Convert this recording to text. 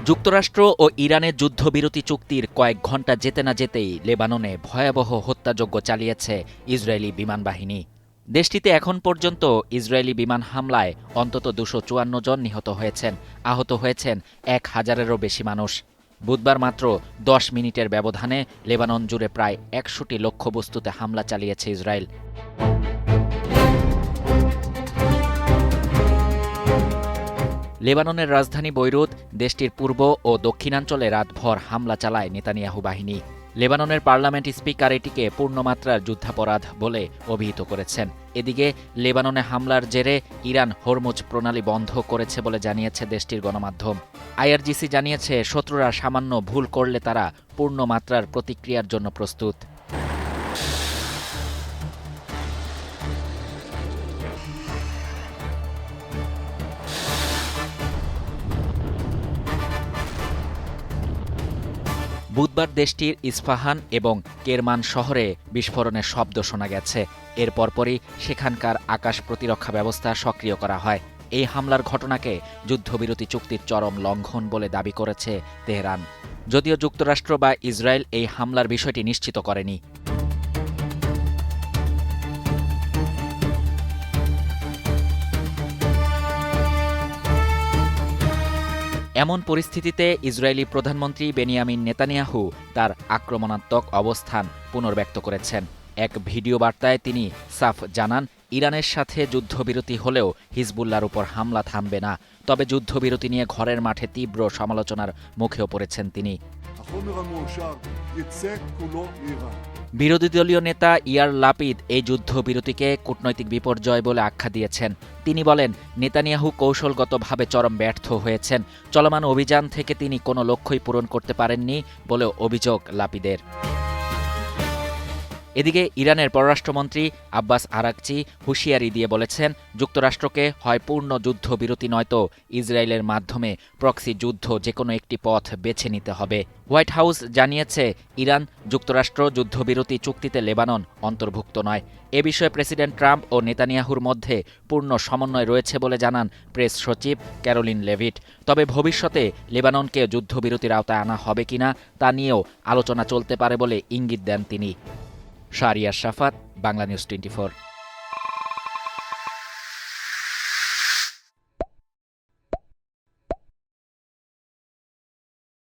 যুক্তরাষ্ট্র ও ইরানের যুদ্ধবিরতি চুক্তির কয়েক ঘণ্টা যেতে না যেতেই লেবাননে ভয়াবহ হত্যাযজ্ঞ চালিয়েছে ইসরায়েলি বিমান বাহিনী। দেশটিতে এখন পর্যন্ত ইসরায়েলি বিমান হামলায় অন্তত ২৫৪ জন নিহত হয়েছেন, আহত হয়েছেন ১,০০০-এরও বেশি মানুষ। বুধবার মাত্র ১০ মিনিটের ব্যবধানে লেবানন জুড়ে প্রায় ১০০টি লক্ষ্যবস্তুতে হামলা চালিয়েছে ইসরায়েল। লেবাননের রাজধানী বৈরুত, দেশটির পূর্ব ও দক্ষিণাঞ্চলে রাতভর হামলা চালায় নেতানিয়াহু বাহিনী। লেবাননের পার্লামেন্ট স্পিকার এটিকে পূর্ণমাত্রার যুদ্ধাপরাধ বলে অভিহিত করেছেন। এদিকে লেবাননে হামলার জেরে ইরান হরমুজ প্রণালী বন্ধ করেছে বলে জানিয়েছে দেশটির গণমাধ্যম। আইআরজিসি জানিয়েছে, শত্রুরা সামান্য ভুল করলে তারা পূর্ণমাত্রার প্রতিক্রিয়ার জন্য প্রস্তুত। বুধবার দেশটির ইস্পাহান এবং কেরমান শহরে বিস্ফোরণের শব্দ শোনা গেছে। এর পরপরই সেখানকার আকাশ প্রতিরক্ষা ব্যবস্থা সক্রিয় করা হয়। এই হামলার ঘটনাকে যুদ্ধবিরতি চুক্তির চরম লঙ্ঘন বলে দাবি করেছে তেহরান, যদিও যুক্তরাষ্ট্র বা ইসরায়েল এই হামলার বিষয়টি নিশ্চিত করেনি। এমন পরিস্থিতিতে ইসরায়েলি প্রধানমন্ত্রী বেনিয়ামিন নেতানিয়াহু তার আক্রমণাত্মক অবস্থান পুনর্ব্যক্ত করেছেন। এক ভিডিও বার্তায় তিনি সাফ জানান, ইরানের সাথে যুদ্ধবিরতি হলেও হিজবুল্লাহর উপর হামলা থামবে না। তবে যুদ্ধবিরতি নিয়ে ঘরের মাঠে তীব্র সমালোচনার মুখেও পড়েছেন তিনি। বিরোধী দলীয় নেতা ইয়ার লাপিদ এই যুদ্ধবিরতিকে কূটনৈতিক বিপর্যয় বলে আখ্যা দিয়েছেন। তিনি বলেন, নেতানিয়াহু কৌশলগতভাবে চরম ব্যর্থ হয়েছেন। চলমান অভিযান থেকে তিনি কোনো লক্ষ্যই পূরণ করতে পারেননি বলেও অভিযোগ লাপিদের। এদিকে ইরানের পররাষ্ট্রমন্ত্রী আব্বাস আরাকচি হুঁশিয়ারি দিয়ে বলেছেন, যুক্তরাষ্ট্রকে হয় পূর্ণ যুদ্ধবিরতি নয়তো ইসরায়েলের মাধ্যমে প্রক্সি যুদ্ধ যেকোনো একটি পথ বেছে নিতে হবে। হোয়াইট হাউস জানিয়েছে, ইরান যুক্তরাষ্ট্র যুদ্ধবিরতি চুক্তিতে লেবানন অন্তর্ভুক্ত নয়। এ বিষয়ে প্রেসিডেন্ট ট্রাম্প ও নেতানিয়াহুর মধ্যে পূর্ণ সমন্বয় রয়েছে বলে জানান প্রেস সচিব ক্যারোলিন লেভিট। তবে ভবিষ্যতে লেবাননকে যুদ্ধবিরতির আওতায় আনা হবে কিনা তা নিয়েও আলোচনা চলতে পারে বলে ইঙ্গিত দেন তিনি। শাহরিয়ার শাফাত, বাংলা নিউজ 24।